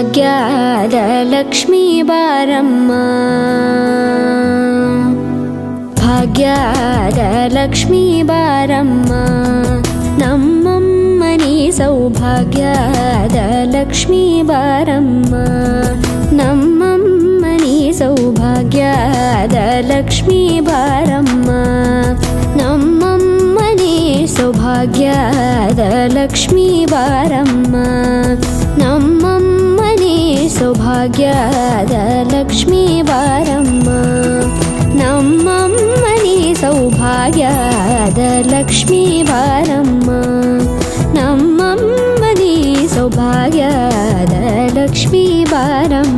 ಭಾಗ್ಯದ ಲಕ್ಷ್ಮೀ ಬಾರಮ್ಮ ಭಾಗ್ಯದ ಲಕ್ಷ್ಮೀ ಬಾರಮ್ಮ ನಮ್ಮಮ್ಮನಿ ಸೌಭಾಗ್ಯದ ಲಕ್ಷ್ಮೀ ಬಾರಮ್ಮ ನಮ್ಮಮ್ಮನಿ ಸೌಭಾಗ್ಯದ ಲಕ್ಷ್ಮೀ ಬಾರಮ್ಮ ನಮ್ಮಮ್ಮನಿ ಸೌಭಾಗ್ಯದ ಲಕ್ಷ್ಮೀ ಬಾರಮ್ಮ ನಮ್ಮಮ್ಮನಿ ಸೌಭಾಗ್ಯದ ಲಕ್ಷ್ಮೀ ಬಾರಮ್ಮ ನಮ್ಮಮ್ಮನಿ ಸೌಭಾಗ್ಯದ ಲಕ್ಷ್ಮೀ ಬಾರಮ್ಮ ನಮ್ಮಮ್ಮನಿ ಸೌಭಾಗ್ಯದ ಲಕ್ಷ್ಮೀ ಬಾರಮ್ಮ